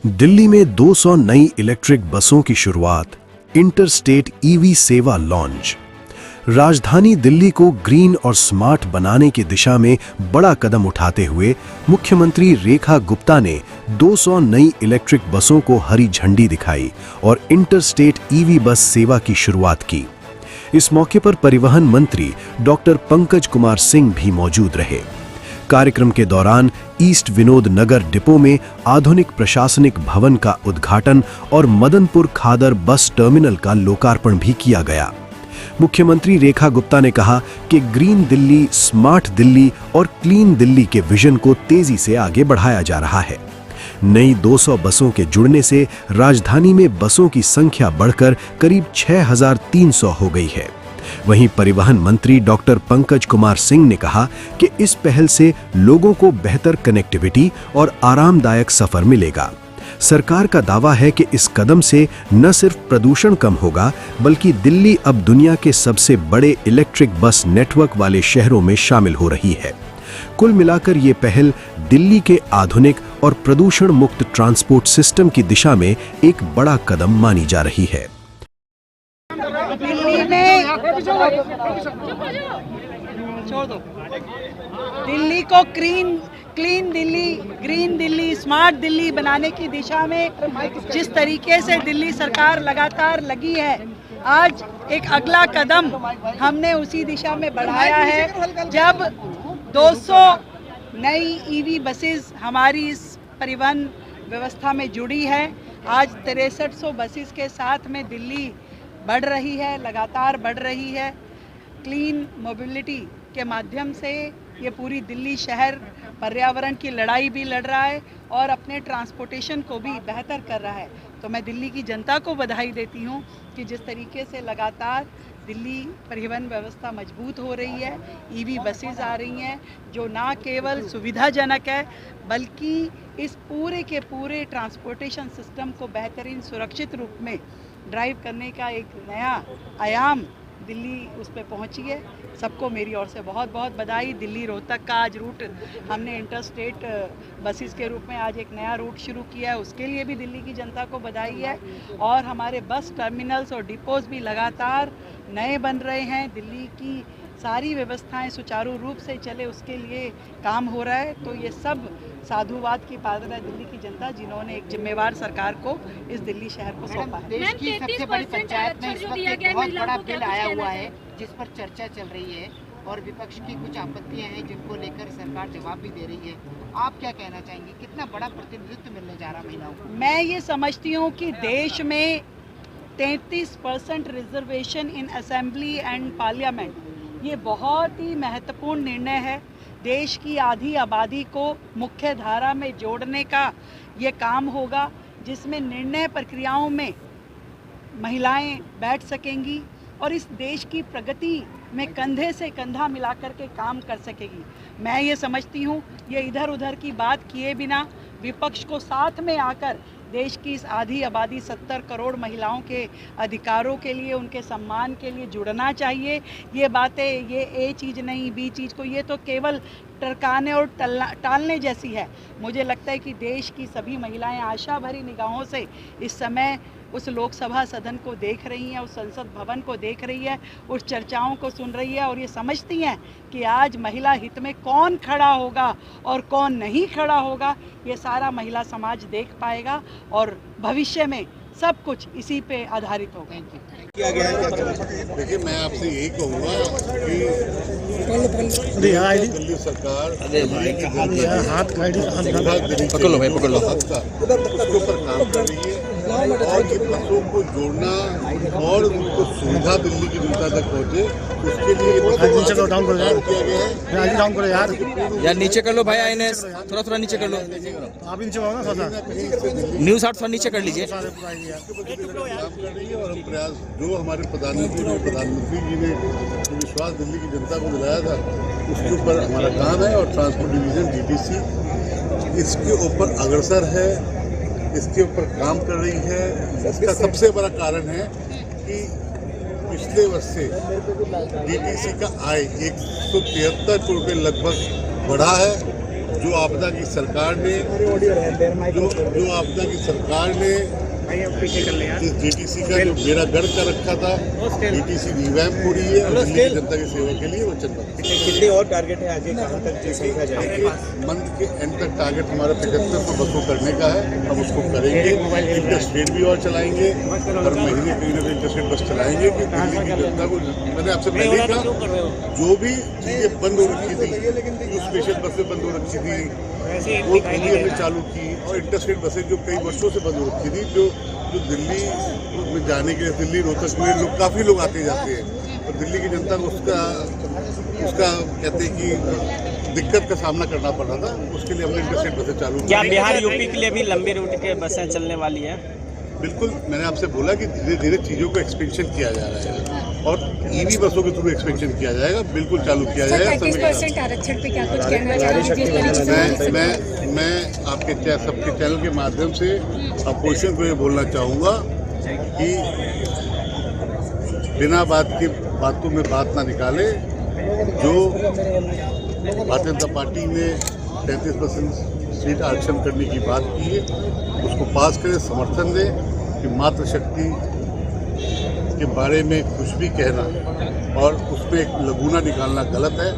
दिल्ली में 200 नई इलेक्ट्रिक बसों की शुरुआत, इंटरस्टेट ईवी सेवा लॉन्च। राजधानी दिल्ली को ग्रीन और स्मार्ट बनाने की दिशा में बड़ा कदम उठाते हुए मुख्यमंत्री रेखा गुप्ता ने 200 नई इलेक्ट्रिक बसों को हरी झंडी दिखाई और इंटरस्टेट ईवी बस सेवा की शुरुआत की। इस मौके पर परिवहन मंत्री डॉक्टर पंकज कुमार सिंह भी मौजूद रहे। कार्यक्रम के दौरान ईस्ट विनोद नगर डिपो में आधुनिक प्रशासनिक भवन का उद्घाटन और मदनपुर खादर बस टर्मिनल का लोकार्पण भी किया गया। मुख्यमंत्री रेखा गुप्ता ने कहा कि ग्रीन दिल्ली, स्मार्ट दिल्ली और क्लीन दिल्ली के विजन को तेजी से आगे बढ़ाया जा रहा है। नई 200 बसों के जुड़ने से राजधानी में बसों की संख्या बढ़कर करीब 6300 हो गई है। वहीं परिवहन मंत्री डॉक्टर पंकज कुमार सिंह ने कहा कि इस पहल से लोगों को बेहतर कनेक्टिविटी और आरामदायक सफर मिलेगा। सरकार का दावा है कि इस कदम से न सिर्फ प्रदूषण कम होगा, बल्कि दिल्ली अब दुनिया के सबसे बड़े इलेक्ट्रिक बस नेटवर्क वाले शहरों में शामिल हो रही है। कुल मिलाकर ये पहल दिल्ली के आधुनिक और प्रदूषण मुक्त ट्रांसपोर्ट सिस्टम की दिशा में एक बड़ा कदम मानी जा रही है। दिल्ली को clean Delhi, green Delhi, smart Delhi बनाने की दिशा में जिस तरीके से दिल्ली सरकार लगातार लगी है, आज एक अगला कदम हमने उसी दिशा में बढ़ाया है। जब 200 नई ईवी बसेस हमारी इस परिवहन व्यवस्था में जुड़ी है, आज 6300 बसेस के साथ में दिल्ली बढ़ रही है, लगातार बढ़ रही है। क्लीन मोबिलिटी के माध्यम से ये पूरी दिल्ली शहर पर्यावरण की लड़ाई भी लड़ रहा है और अपने ट्रांसपोर्टेशन को भी बेहतर कर रहा है। तो मैं दिल्ली की जनता को बधाई देती हूँ कि जिस तरीके से लगातार दिल्ली परिवहन व्यवस्था मजबूत हो रही है, ईवी बसेस आ रही हैं जो ना केवल सुविधाजनक है, बल्कि इस पूरे के पूरे ट्रांसपोर्टेशन सिस्टम को बेहतरीन सुरक्षित रूप में ड्राइव करने का एक नया आयाम दिल्ली उस पे पहुंची है। सबको मेरी ओर से बहुत बहुत बधाई। दिल्ली रोहतक का आज रूट हमने इंटरस्टेट बसेस के रूप में आज एक नया रूट शुरू किया है, उसके लिए भी दिल्ली की जनता को बधाई है। और हमारे बस टर्मिनल्स और डिपोज भी लगातार नए बन रहे हैं। दिल्ली की सारी व्यवस्थाएं सुचारू रूप से चले, उसके लिए काम हो रहा है। तो ये सब साधुवाद की पात्र है दिल्ली की जनता, जिन्होंने एक जिम्मेवार सरकार को इस दिल्ली शहर को सौंपा है। देश की सबसे बड़ी पंचायत में इस वक्त एक बहुत बड़ा बिल आया हुआ है जिस पर चर्चा चल रही है और विपक्ष की कुछ आपत्तियां हैं जिनको लेकर सरकार जवाब भी दे रही है। आप क्या कहना चाहेंगे, कितना बड़ा प्रतिनिधित्व मिलने जा रहा महिलाओं को? मैं ये समझती हूँ कि देश में 33% reservation in assembly and parliament, ये बहुत ही महत्वपूर्ण निर्णय है। देश की आधी आबादी को मुख्य धारा में जोड़ने का ये काम होगा, जिसमें निर्णय प्रक्रियाओं में महिलाएं बैठ सकेंगी और इस देश की प्रगति में कंधे से कंधा मिलाकर के काम कर सकेगी। मैं ये समझती हूँ ये इधर उधर की बात किए बिना विपक्ष को साथ में आकर देश की इस आधी आबादी 70 करोड़ महिलाओं के अधिकारों के लिए, उनके सम्मान के लिए जुड़ना चाहिए। ये बातें, ये ए चीज़ नहीं बी चीज़ को, ये तो केवल टरकाने और टालने जैसी है। मुझे लगता है कि देश की सभी महिलाएं आशा भरी निगाहों से इस समय उस लोकसभा सदन को देख रही हैं, उस संसद भवन को देख रही है, उस चर्चाओं को सुन रही है और ये समझती हैं कि आज महिला हित में कौन खड़ा होगा और कौन नहीं खड़ा होगा, ये सारा महिला समाज देख पाएगा और भविष्य में सब कुछ इसी पे आधारित होगा। देखिए, मैं आपसे यही कहूँगा कि दिल्ली सरकार उसके ऊपर काम कर रही है और इन बसों को जोड़ना और उनको सुविधा दिल्ली की जनता तक पहुँचे, उसके लिए डाउन करो यार नीचे कर लो भाई, आईएनएस थोड़ा नीचे कर लो, आप नीचे आओ ना, न्यूज़ 8 थोड़ा नीचे कर लीजिए। काम कर रही है और हम प्रयास जो हमारे प्रधानमंत्री जी ने जो विश्वास दिल्ली की जनता को दिलाया था, उसके ऊपर हमारा काम है। और ट्रांसपोर्ट डिवीजन डीटीसी इसके ऊपर अग्रसर है, इसके ऊपर काम कर रही है। इसका सबसे बड़ा कारण है कि पिछले वर्ष से डीटीसी का आय 173 करोड़ रुपये लगभग बढ़ा है, जो आपदा की सरकार ने इस डीटीसी का जो बेड़ा गर्क कर रखा था, डीटीसी रिवैम्प हो रही है और दिल्ली की जनता की सेवा के लिए वचनबद्ध। कितने और टारगेट है आगे, कहाँ तक देखा जाएगा? मंथ के एंड तक टारगेट हमारा 7500 बसों करने का है, हम उसको करेंगे। इंटरस्टेट भी और चलाएंगे, हर महीने कहीं ना कहीं इंटरस्टेट बस चलाएंगे कि दिल्ली की जनता को, मैंने आपसे पहले कहा, जो भी चीज़ें बंद हो रखी थी, जो स्पेशल बसें बंद हो रखी थी वो भी हमने चालू की, और इंटरस्टेट बसें जो कई वर्षों से बंद हो रखी थी, जो दिल्ली में जाने के लिए दिल्ली रोहतक में लोग काफ़ी लोग आते जाते हैं, और दिल्ली की जनता को उसका कहते हैं कि दिक्कत का सामना करना पड़ रहा था, उसके लिए हमने इंटरस्टेट बसें चालू की। क्या बिहार यूपी के लिए भी लंबी रूट के बसें चलने वाली है? बिल्कुल, मैंने आपसे बोला कि धीरे धीरे चीज़ों को एक्सपेंशन किया जा रहा है और ईवी बसों के थ्रू एक्सपेंशन किया जाएगा, बिल्कुल चालू किया जाएगा। 35% आरक्षण पे क्या कुछ कहना चाहेंगे? मैं आपके सबके चैनल के माध्यम से अपोजिशन को ये बोलना चाहूँगा कि बिना बातों में बात ना निकाले। जो भारतीय जनता पार्टी ने 33% सीट आरक्षण करने की बात की है, उसको पास करें, समर्थन दें कि मातृशक्ति के बारे में कुछ भी कहना और उसमें एक लगूना निकालना गलत है।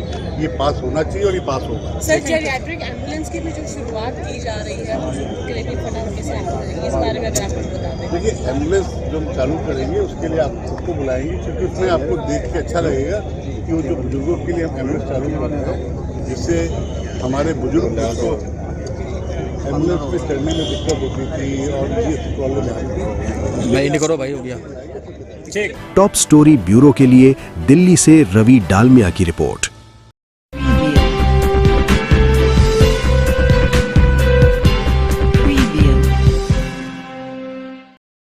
ये पास होना चाहिए और ये पास होगा। सर, जेरियाट्रिक एम्बुलेंस की भी जो शुरुआत की जा रही है, के लिए भी फटाफट से इस बारे में अगर आप कुछ बता दें। देखिए, एम्बुलेंस जो हम चालू करेंगे उसके लिए आप सबको बुलाएंगे, क्योंकि उसमें आपको देख के अच्छा लगेगा कि वो जो बुजुर्गों के लिए हम एम्बुलेंस चालू कर रहे हैं, जिससे हमारे बुजुर्ग जिसको एम्बुलेंस पे चढ़ने में दिक्कत होती थी और ये प्रॉब्लम आती थी। नहीं नहीं करो भाई, हो गया। टॉप स्टोरी ब्यूरो के लिए दिल्ली से रवि डालमिया की रिपोर्ट।